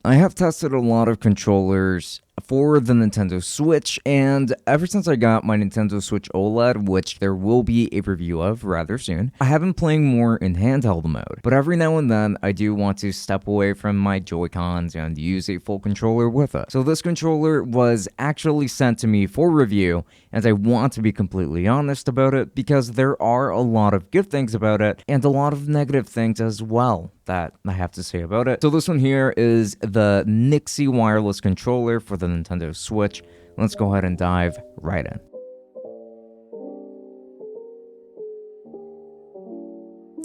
I have tested a lot of controllers for the Nintendo Switch, and ever since I got my Nintendo Switch OLED, which there will be a review of rather soon, I have been playing more in handheld mode. But every now and then, I do want to step away from my Joy-Cons and use a full controller with it. So this controller was actually sent to me for review, and I want to be completely honest about it because there are a lot of good things about it and a lot of negative things as well that I have to say about it. So this one here is the NYXI wireless controller for the Nintendo Switch. Let's go ahead and dive right in.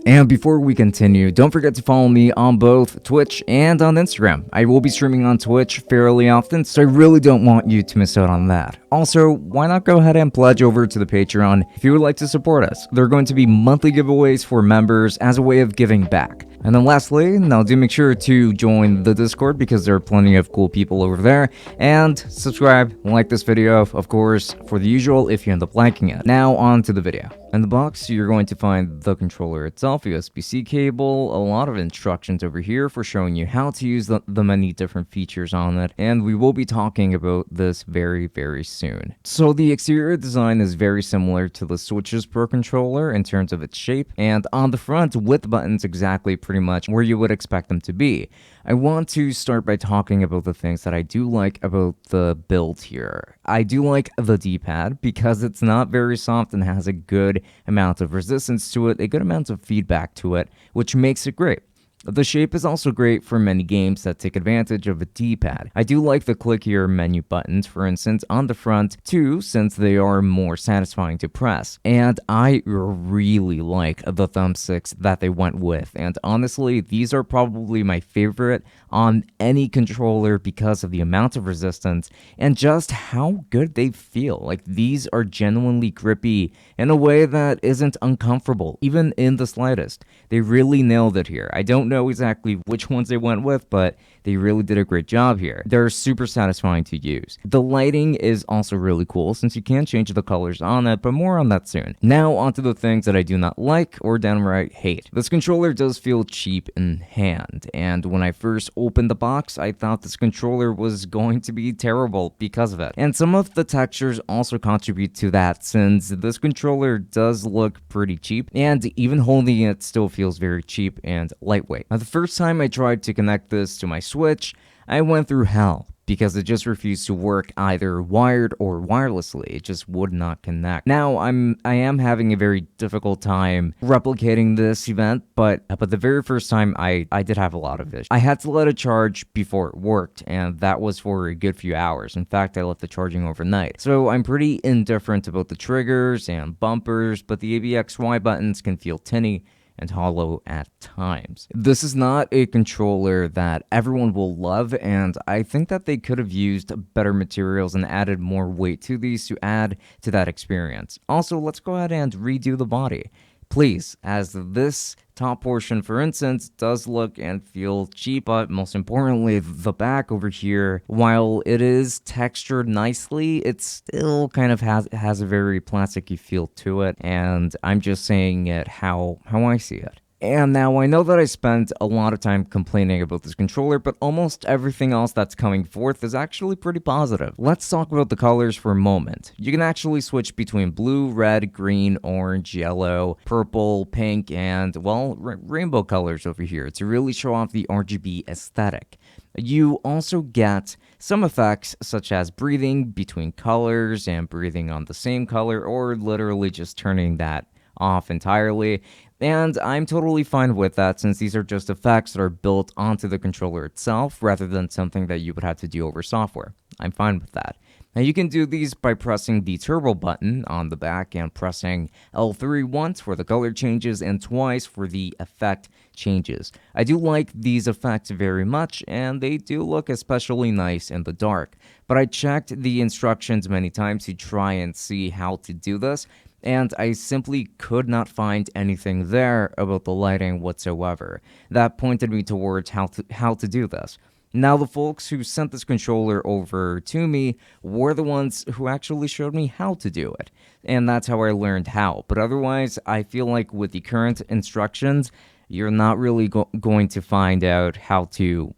And before we continue, don't forget to follow me on both Twitch and on Instagram. I will be streaming on Twitch fairly often, so I really don't want you to miss out on that. Also, why not go ahead and pledge over to the Patreon if you would like to support us? There are going to be monthly giveaways for members as a way of giving back. And then lastly, now do make sure to join the Discord because there are plenty of cool people over there. And subscribe, like this video, of course, for the usual if you end up liking it. Now on to the video. In the box, you're going to find the controller itself, USB-C cable, a lot of instructions over here for showing you how to use the many different features on it, and we will be talking about this very, very soon. So the exterior design is very similar to the Switch's Pro controller in terms of its shape, and on the front with buttons exactly pretty much where you would expect them to be. I want to start by talking about the things that I do like about the build here. I do like the D-pad because it's not very soft and has a good amount of resistance to it, a good amount of feedback to it, which makes it great. The shape is also great for many games that take advantage of a D-pad. I do like the click here menu buttons, for instance, on the front too, since they are more satisfying to press. And I really like the thumbsticks that they went with. And honestly, these are probably my favorite on any controller because of the amount of resistance and just how good they feel. Like, these are genuinely grippy in a way that isn't uncomfortable, even in the slightest. They really nailed it here. I don't know exactly which ones they went with, but they really did a great job here. They're super satisfying to use. The lighting is also really cool since you can change the colors on it, but more on that soon. Now onto the things that I do not like or downright hate. This controller does feel cheap in hand, and when I first opened the box, I thought this controller was going to be terrible because of it. And some of the textures also contribute to that since this controller does look pretty cheap, and even holding it still feels very cheap and lightweight. Now, the first time I tried to connect this to my Switch, I went through hell because it just refused to work either wired or wirelessly. It just would not connect. Now, I am having a very difficult time replicating this event, but the very first time I did have a lot of issues. I had to let it charge before it worked, and that was for a good few hours. In fact, I left it charging overnight. So I'm pretty indifferent about the triggers and bumpers, but the ABXY buttons can feel tinny and hollow at times. This is not a controller that everyone will love, and I think that they could have used better materials and added more weight to these to add to that experience. Also, let's go ahead and redo the body, please, as this top portion, for instance, does look and feel cheap, but most importantly, the back over here, while it is textured nicely, it still kind of has a very plasticky feel to it, and I'm just saying it how I see it. And now I know that I spent a lot of time complaining about this controller, but almost everything else that's coming forth is actually pretty positive. Let's talk about the colors for a moment. You can actually switch between blue, red, green, orange, yellow, purple, pink, and, well, rainbow colors over here to really show off the RGB aesthetic. You also get some effects such as breathing between colors and breathing on the same color, or literally just turning that off entirely, and I'm totally fine with that since these are just effects that are built onto the controller itself rather than something that you would have to do over software. I'm fine with that. Now you can do these by pressing the turbo button on the back and pressing L3 once for the color changes and twice for the effect changes. I do like these effects very much, and they do look especially nice in the dark, but I checked the instructions many times to try and see how to do this, and I simply could not find anything there about the lighting whatsoever. That pointed me towards how to do this. Now, the folks who sent this controller over to me were the ones who actually showed me how to do it, and that's how I learned how. But otherwise, I feel like with the current instructions, you're not really going to find out how to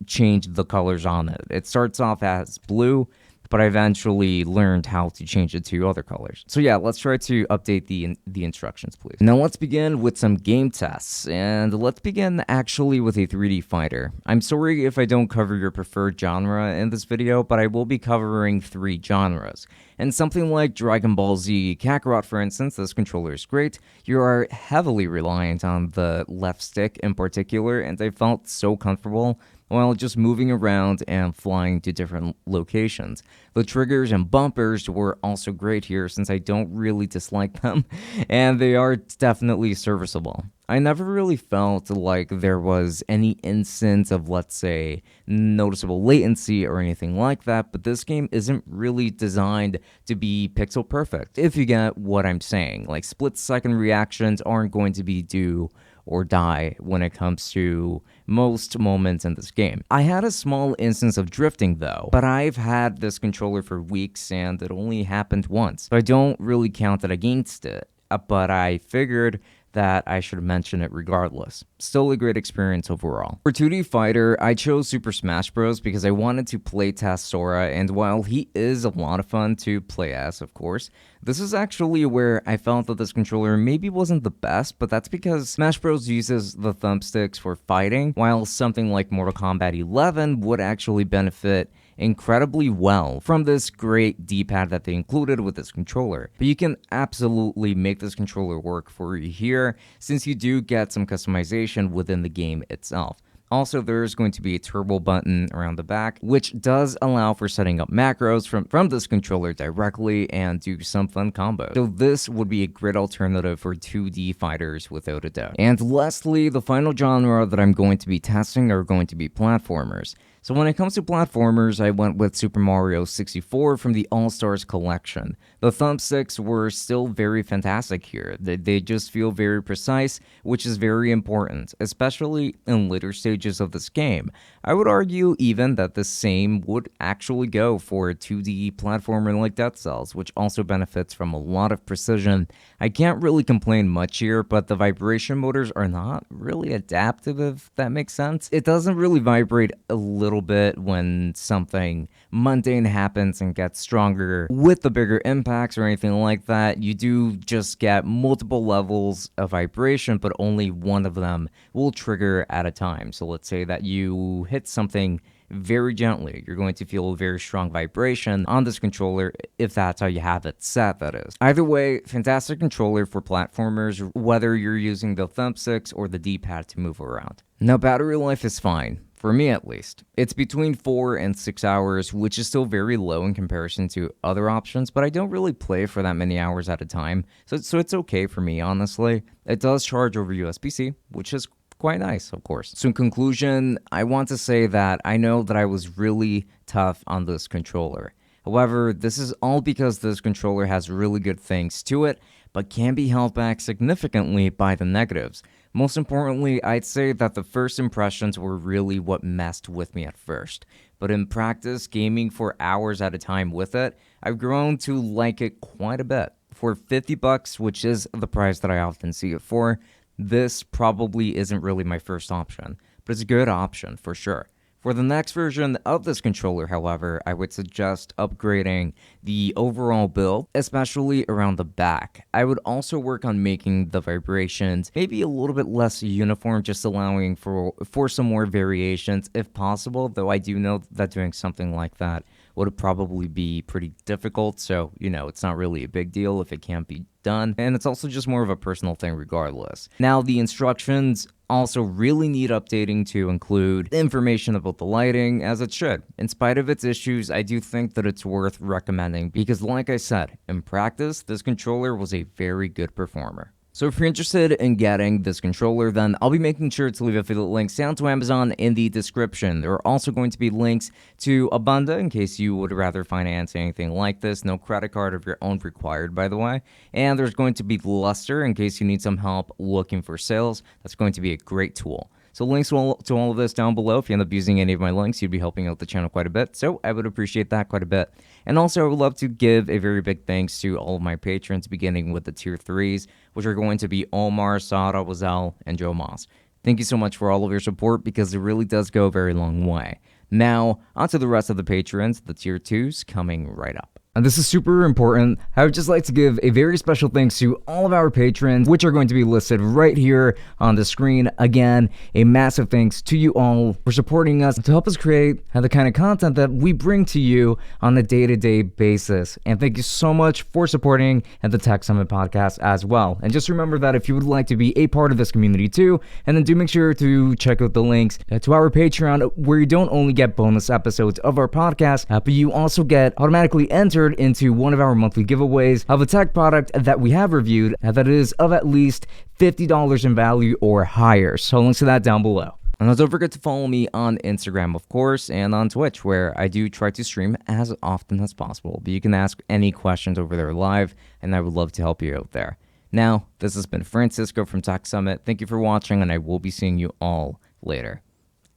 change the colors on it. It starts off as blue, but I eventually learned how to change it to other colors. So yeah, let's try to update the instructions, please. Now let's begin with some game tests, and let's begin actually with a 3D fighter. I'm sorry if I don't cover your preferred genre in this video, but I will be covering 3 genres. And something like Dragon Ball Z Kakarot, for instance, this controller is great. You are heavily reliant on the left stick in particular, and I felt so comfortable while just moving around and flying to different locations. The triggers and bumpers were also great here since I don't really dislike them, and they are definitely serviceable. I never really felt like there was any instance of, let's say, noticeable latency or anything like that, but this game isn't really designed to be pixel perfect, if you get what I'm saying. Like, split-second reactions aren't going to be do or die when it comes to most moments in this game. I had a small instance of drifting though, but I've had this controller for weeks and it only happened once, so I don't really count it against it, but I figured that I should mention it regardless. Still a great experience overall. For 2D fighter, I chose Super Smash Bros. Because I wanted to playtest Sora, and while he is a lot of fun to play as, of course, this is actually where I felt that this controller maybe wasn't the best, but that's because Smash Bros. Uses the thumbsticks for fighting, while something like Mortal Kombat 11 would actually benefit incredibly well from this great D-pad that they included with this controller. But you can absolutely make this controller work for you here, since you do get some customization within the game itself. Also, there's going to be a turbo button around the back, which does allow for setting up macros from this controller directly and do some fun combos. So this would be a great alternative for 2D fighters without a doubt. And lastly, the final genre that I'm going to be testing are going to be platformers. So when it comes to platformers, I went with Super Mario 64 from the All-Stars collection. The thumbsticks were still very fantastic here. They just feel very precise, which is very important, especially in later stages of this game. I would argue even that the same would actually go for a 2D platformer like Dead Cells, which also benefits from a lot of precision. I can't really complain much here, but the vibration motors are not really adaptive, if that makes sense. It doesn't really vibrate a little bit when something mundane happens and gets stronger with the bigger impacts or anything like that. You do just get multiple levels of vibration, but only one of them will trigger at a time. So let's say that you hit something very gently, you're going to feel a very strong vibration on this controller, if that's how you have it set, that is. Either way, fantastic controller for platformers, whether you're using the thumbsticks or the D-pad to move around. Now, battery life is fine. For me at least. It's between 4 and 6 hours, which is still very low in comparison to other options, but I don't really play for that many hours at a time, so it's okay for me, honestly. It does charge over USB-C, which is quite nice, of course. So in conclusion, I want to say that I know that I was really tough on this controller. However, this is all because this controller has really good things to it, but can be held back significantly by the negatives. Most importantly, I'd say that the first impressions were really what messed with me at first. But in practice, gaming for hours at a time with it, I've grown to like it quite a bit. For $50, which is the price that I often see it for, this probably isn't really my first option, but it's a good option for sure. For the next version of this controller, however, I would suggest upgrading the overall build, especially around the back. I would also work on making the vibrations maybe a little bit less uniform, just allowing for some more variations if possible, though I do know that doing something like that would probably be pretty difficult, so, you know, it's not really a big deal if it can't be done, and it's also just more of a personal thing regardless. Now, the instructions also really need updating to include information about the lighting, as it should. In spite of its issues, I do think that it's worth recommending because, like I said, in practice, this controller was a very good performer. So if you're interested in getting this controller, then I'll be making sure to leave affiliate links down to Amazon in the description. There are also going to be links to ABUNDA in case you would rather finance anything like this. No credit card of your own required, by the way. And there's going to be Luster in case you need some help looking for sales. That's going to be a great tool. So links to all of this down below. If you end up using any of my links, you'd be helping out the channel quite a bit. So I would appreciate that quite a bit. And also, I would love to give a very big thanks to all of my patrons, beginning with the tier 3s, which are going to be Omar, Sara, Wazel, and Joe Moss. Thank you so much for all of your support because it really does go a very long way. Now, on to the rest of the patrons, the tier 2s coming right up. And this is super important. I would just like to give a very special thanks to all of our patrons, which are going to be listed right here on the screen. Again, a massive thanks to you all for supporting us to help us create the kind of content that we bring to you on a day-to-day basis. And thank you so much for supporting the Tech Summit podcast as well. And just remember that if you would like to be a part of this community too, and then do make sure to check out the links to our Patreon, where you don't only get bonus episodes of our podcast, but you also get automatically entered into one of our monthly giveaways of a tech product that we have reviewed that is of at least $50 in value or higher. So links to that down below. And don't forget to follow me on Instagram, of course, and on Twitch, where I do try to stream as often as possible. But you can ask any questions over there live, and I would love to help you out there. Now, this has been Francisco from Tech Summit. Thank you for watching, and I will be seeing you all later.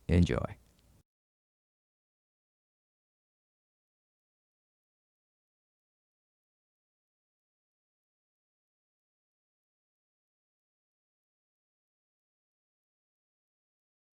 Enjoy.